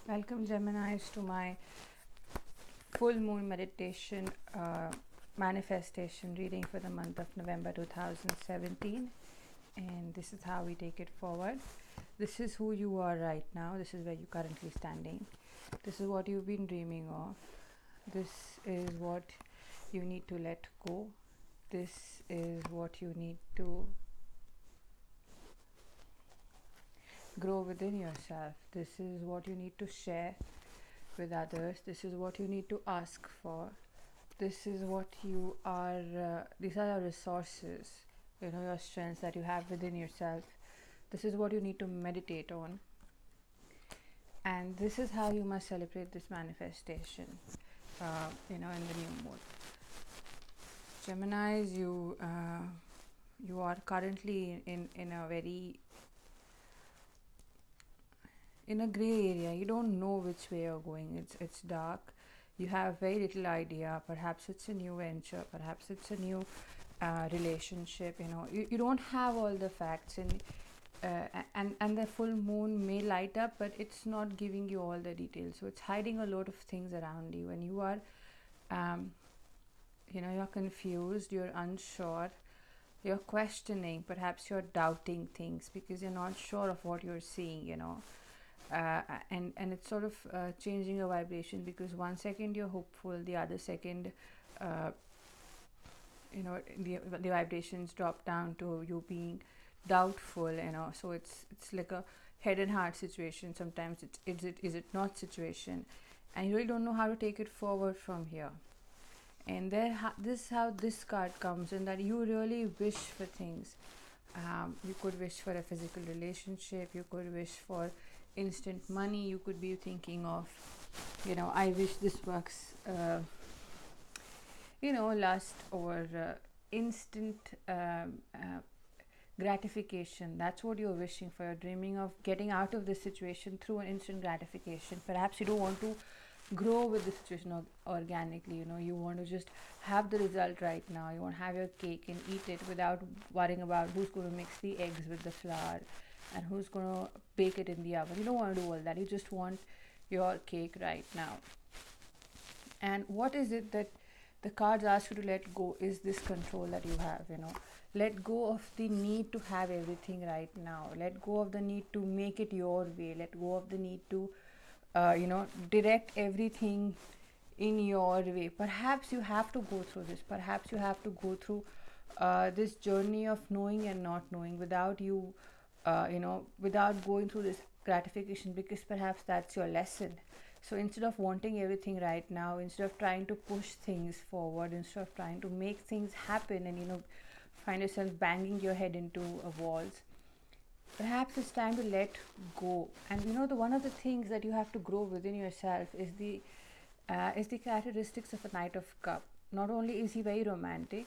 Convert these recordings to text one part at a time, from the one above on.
Welcome, Geminis, to my full moon meditation manifestation reading for the month of November 2017. And this is how we take it forward. This is who you are right now. This is where you're currently standing. This is what you've been dreaming of. This is what you need to let go. This is what you need to grow within yourself. This is what you need to share with others. This is what you need to ask for. This is what you are, these are your resources, your strengths that you have within yourself. This is what you need to meditate on. And this is how you must celebrate this manifestation, in the new moon. Geminis, you are currently in a very in a gray area. You don't know which way you're going. It's dark. You have very little idea. Perhaps it's a new venture. Perhaps it's a new relationship. You don't have all the facts, and the full moon may light up, but it's not giving you all the details. So it's hiding a lot of things around you, and you are, you're confused. You're unsure. You're questioning. Perhaps you're doubting things because you're not sure of what you're seeing. And it's sort of changing your vibration, because one second you're hopeful, the other second the vibrations drop down to you being doubtful. So it's like a head and heart situation. Sometimes is it not situation, and you really don't know how to take it forward from here. And this is how this card comes in, that you really wish for things. You could wish for a physical relationship. You could wish for instant money. You could be thinking of, I wish this works, lust, or instant gratification. That's what you're wishing for. You're dreaming of getting out of this situation through an instant gratification. Perhaps you don't want to grow with the situation organically. You want to just have the result right now. You want to have your cake and eat it without worrying about who's going to mix the eggs with the flour and who's going to bake it in the oven. You don't want to do all that. You just want your cake right now. And what is it that the cards ask you to let go? Is this control that you have. Let go of the need to have everything right now. Let go of the need to make it your way. Let go of the need to direct everything in your way. Perhaps you have to go through this. Perhaps you have to go through this journey of knowing and not knowing without you, without going through this gratification, because perhaps that's your lesson. So instead of wanting everything right now, instead of trying to push things forward, instead of trying to make things happen and, find yourself banging your head into walls, perhaps it's time to let go. And the one of the things that you have to grow within yourself is the characteristics of a Knight of Cup. Not only is he very romantic,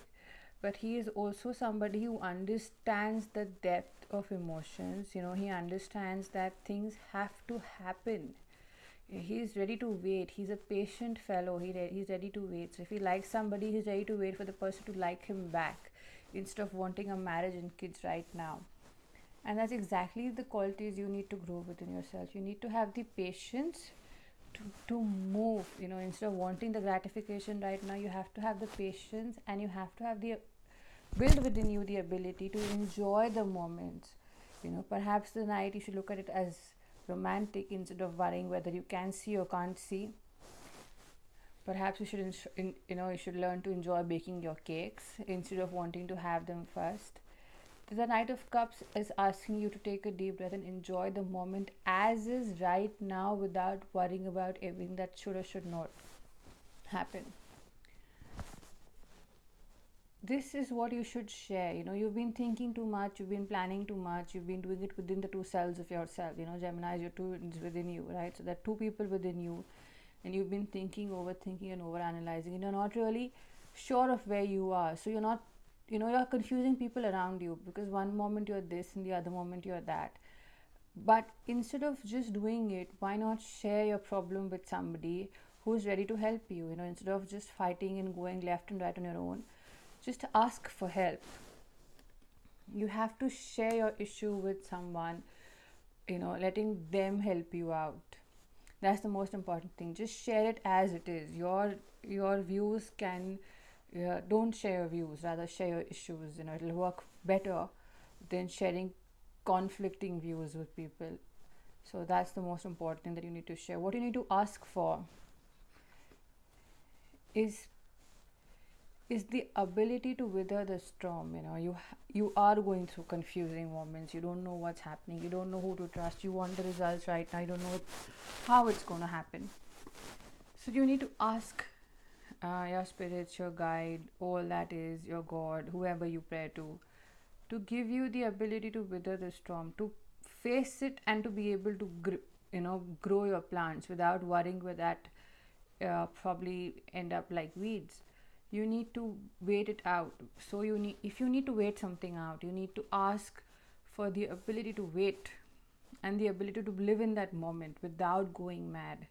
but he is also somebody who understands the depth of emotions. He understands that things have to happen. He's ready to wait. He's a patient fellow. He's ready to wait. So if he likes somebody, he's ready to wait for the person to like him back, instead of wanting a marriage and kids right now. And that's exactly the qualities you need to grow within yourself. You need to have the patience to move. Instead of wanting the gratification right now, you have to have the patience, and you have to have the build within you the ability to enjoy the moments. Perhaps tonight you should look at it as romantic instead of worrying whether you can see or can't see. Perhaps you should you should learn to enjoy baking your cakes instead of wanting to have them first. The Knight of Cups is asking you to take a deep breath and enjoy the moment as is right now, without worrying about everything that should or should not happen. This is what you should share. You've been thinking too much, you've been planning too much, you've been doing it within the two selves of yourself. Gemini is your two within you, right? So there are two people within you, and you've been thinking, overthinking, and overanalyzing, and you're not really sure of where you are. So you're not, you're confusing people around you, because one moment you're this and the other moment you're that. But instead of just doing it, why not share your problem with somebody who's ready to help you? Instead of just fighting and going left and right on your own, just ask for help. You have to share your issue with someone, letting them help you out. That's the most important thing. Just share it as it is. Your views can, don't share your views, rather share your issues. It'll work better than sharing conflicting views with people. So that's the most important thing that you need to share. What you need to ask for is is the ability to weather the storm. You are going through confusing moments. You don't know what's happening. You don't know who to trust. You want the results right now. You don't know how it's going to happen. So you need to ask your spirits, your guide, all that is your God, whoever you pray to give you the ability to weather the storm, to face it, and to be able to grow your plants without worrying with that probably end up like weeds. You need to wait it out. So if you need to wait something out, you need to ask for the ability to wait and the ability to live in that moment without going mad,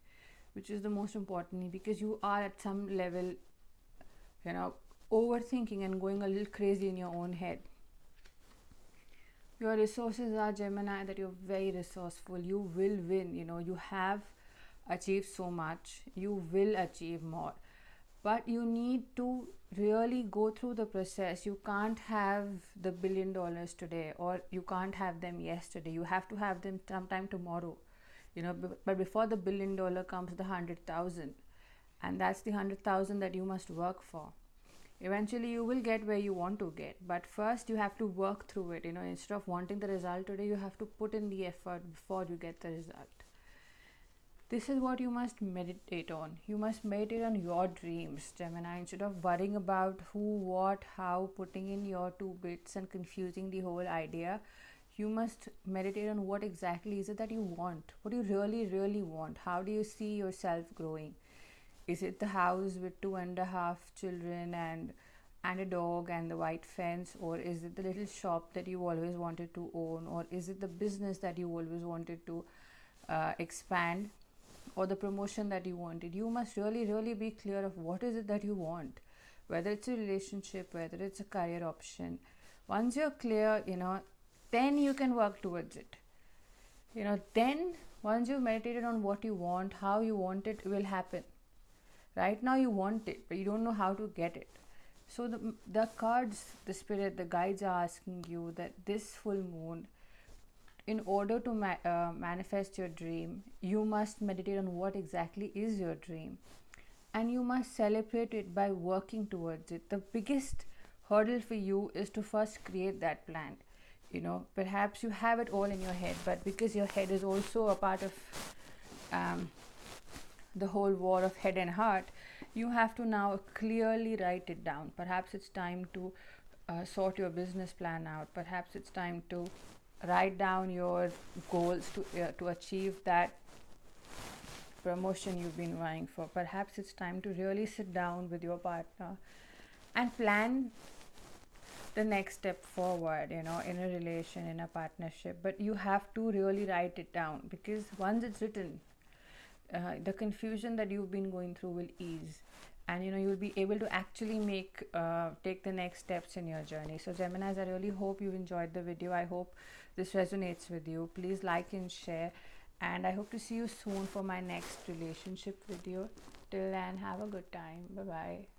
which is the most important thing, because you are at some level you know overthinking and going a little crazy in your own head. Your resources are, Gemini, that you're very resourceful. You will win. You have achieved so much. You will achieve more. But you need to really go through the process. You can't have the $1 billion today, or you can't have them yesterday. You have to have them sometime tomorrow. But before the $1 billion comes the 100,000, and that's the 100,000 that you must work for. Eventually you will get where you want to get, but first you have to work through it. Instead of wanting the result today, you have to put in the effort before you get the result. This is what you must meditate on. You must meditate on your dreams, Gemini. Instead of worrying about who, what, how, putting in your two bits and confusing the whole idea, you must meditate on what exactly is it that you want. What do you really, really want? How do you see yourself growing? Is it the house with 2.5 children and a dog and the white fence, or is it the little shop that you always wanted to own, or is it the business that you always wanted to expand, or the promotion that you wanted? You must really, really be clear of what is it that you want, whether it's a relationship, whether it's a career option. Once you're clear, then you can work towards it. Then once you've meditated on what you want, how you want it will happen. Right now you want it, but you don't know how to get it. So the cards, the spirit, the guides are asking you that this full moon, in order to manifest your dream, you must meditate on what exactly is your dream, and you must celebrate it by working towards it. The biggest hurdle for you is to first create that plan. Perhaps you have it all in your head, but because your head is also a part of the whole war of head and heart, you have to now clearly write it down. Perhaps it's time to sort your business plan out. Perhaps it's time to write down your goals to achieve that promotion you've been vying for. Perhaps it's time to really sit down with your partner and plan the next step forward, in a relation, in a partnership. But you have to really write it down, because once it's written, the confusion that you've been going through will ease, and you'll be able to actually take the next steps in your journey. So Geminis, I really hope you enjoyed the video. I hope this resonates with you. Please like and share, and I hope to see you soon for my next relationship video. Till then, have a good time. Bye bye.